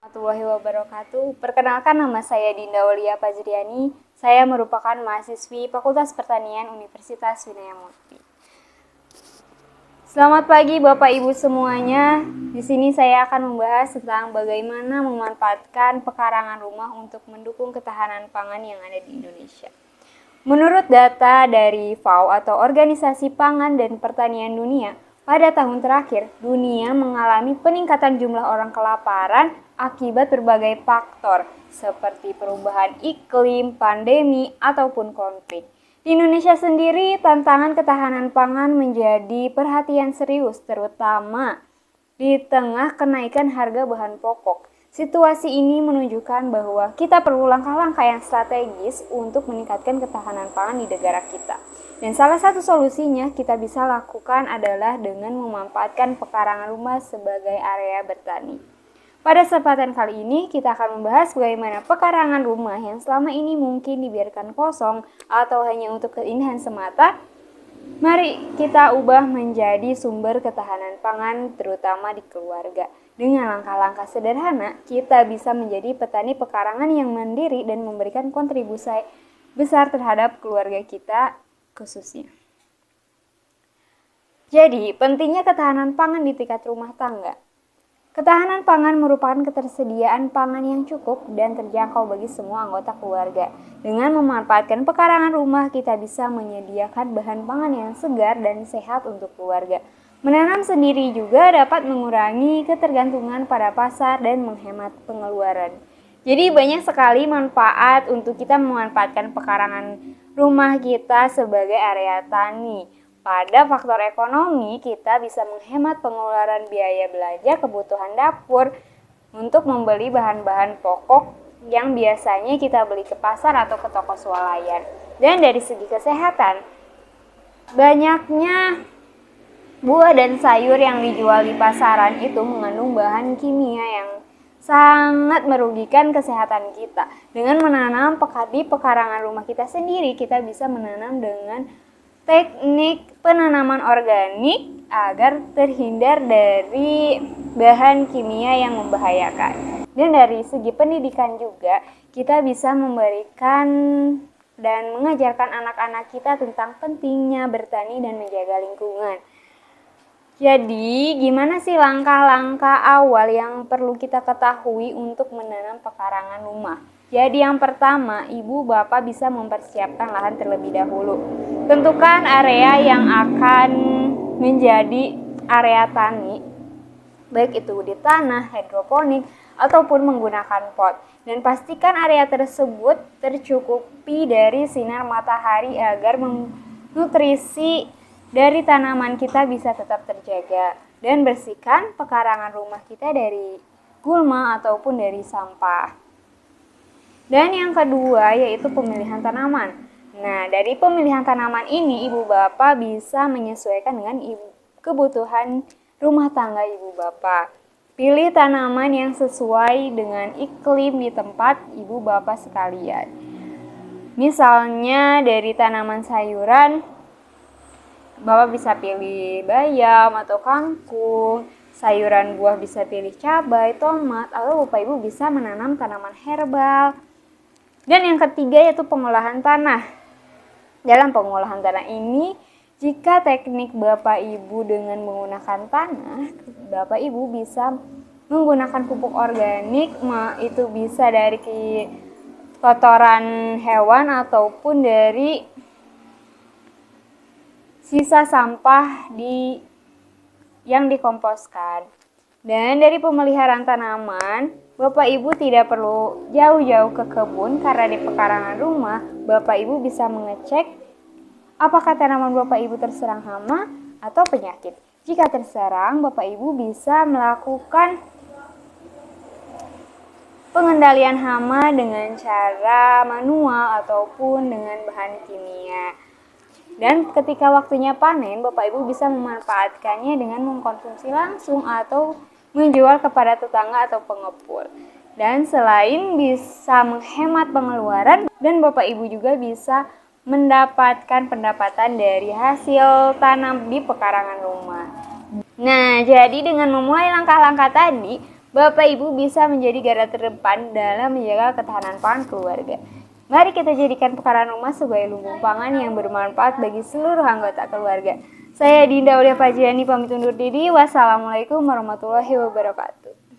Warahmatullahi wabarakatuh. Perkenalkan, nama saya Dinda Aulia Fajriani. Saya merupakan mahasiswi Fakultas Pertanian Universitas Winaya Mukti. Selamat pagi Bapak Ibu semuanya. Di sini saya akan membahas tentang bagaimana memanfaatkan pekarangan rumah untuk mendukung ketahanan pangan yang ada di Indonesia. Menurut data dari FAO atau Organisasi Pangan dan Pertanian Dunia, pada tahun terakhir, dunia mengalami peningkatan jumlah orang kelaparan akibat berbagai faktor seperti perubahan iklim, pandemi, ataupun konflik. Di Indonesia sendiri, tantangan ketahanan pangan menjadi perhatian serius, terutama di tengah kenaikan harga bahan pokok. Situasi ini menunjukkan bahwa kita perlu langkah-langkah yang strategis untuk meningkatkan ketahanan pangan di negara kita. Dan salah satu solusinya kita bisa lakukan adalah dengan memanfaatkan pekarangan rumah sebagai area bertani. Pada kesempatan kali ini kita akan membahas bagaimana pekarangan rumah yang selama ini mungkin dibiarkan kosong atau hanya untuk keindahan semata, mari kita ubah menjadi sumber ketahanan pangan terutama di keluarga. Dengan langkah-langkah sederhana, kita bisa menjadi petani pekarangan yang mandiri dan memberikan kontribusi besar terhadap keluarga kita khususnya. Jadi, pentingnya ketahanan pangan di tingkat rumah tangga. Ketahanan pangan merupakan ketersediaan pangan yang cukup dan terjangkau bagi semua anggota keluarga. Dengan memanfaatkan pekarangan rumah, kita bisa menyediakan bahan pangan yang segar dan sehat untuk keluarga. Menanam sendiri juga dapat mengurangi ketergantungan pada pasar dan menghemat pengeluaran. Jadi banyak sekali manfaat untuk kita memanfaatkan pekarangan rumah kita sebagai area tani. Pada faktor ekonomi, kita bisa menghemat pengeluaran biaya belanja kebutuhan dapur untuk membeli bahan-bahan pokok yang biasanya kita beli ke pasar atau ke toko swalayan. Dan dari segi kesehatan, banyaknya buah dan sayur yang dijual di pasaran itu mengandung bahan kimia yang sangat merugikan kesehatan kita. Dengan menanam di pekarangan rumah kita sendiri, kita bisa menanam dengan teknik penanaman organik agar terhindar dari bahan kimia yang membahayakan. Dan dari segi pendidikan juga, kita bisa memberikan dan mengajarkan anak-anak kita tentang pentingnya bertani dan menjaga lingkungan. Jadi, gimana sih langkah-langkah awal yang perlu kita ketahui untuk menanam pekarangan rumah? Jadi yang pertama, ibu bapak bisa mempersiapkan lahan terlebih dahulu. Tentukan area yang akan menjadi area tani, baik itu di tanah, hidroponik, ataupun menggunakan pot. Dan pastikan area tersebut tercukupi dari sinar matahari agar nutrisi dari tanaman kita bisa tetap terjaga. Dan bersihkan pekarangan rumah kita dari gulma ataupun dari sampah. Dan yang kedua yaitu pemilihan tanaman. Nah, dari pemilihan tanaman ini ibu bapak bisa menyesuaikan dengan kebutuhan rumah tangga ibu bapak. Pilih tanaman yang sesuai dengan iklim di tempat ibu bapak sekalian. Misalnya dari tanaman sayuran, bapak bisa pilih bayam atau kangkung. Sayuran buah bisa pilih cabai, tomat, atau bapak ibu bisa menanam tanaman herbal. Dan yang ketiga yaitu pengolahan tanah. Dalam pengolahan tanah ini, jika teknik Bapak Ibu dengan menggunakan tanah, Bapak Ibu bisa menggunakan pupuk organik, itu bisa dari kotoran hewan ataupun dari sisa sampah yang dikomposkan. Dan dari pemeliharaan tanaman, Bapak Ibu tidak perlu jauh-jauh ke kebun karena di pekarangan rumah, Bapak Ibu bisa mengecek apakah tanaman Bapak Ibu terserang hama atau penyakit. Jika terserang, Bapak Ibu bisa melakukan pengendalian hama dengan cara manual ataupun dengan bahan kimia. Dan ketika waktunya panen, Bapak Ibu bisa memanfaatkannya dengan mengkonsumsi langsung atau menjual kepada tetangga atau pengepul. Dan selain bisa menghemat pengeluaran, dan Bapak Ibu juga bisa mendapatkan pendapatan dari hasil tanam di pekarangan rumah. Nah, jadi dengan memulai langkah-langkah tadi, Bapak Ibu bisa menjadi garda terdepan dalam menjaga ketahanan pangan keluarga. Mari kita jadikan pekarangan rumah sebagai lumbung pangan yang bermanfaat bagi seluruh anggota keluarga. Saya Dinda Aulia Fajiani pamit undur diri. Wassalamualaikum warahmatullahi wabarakatuh.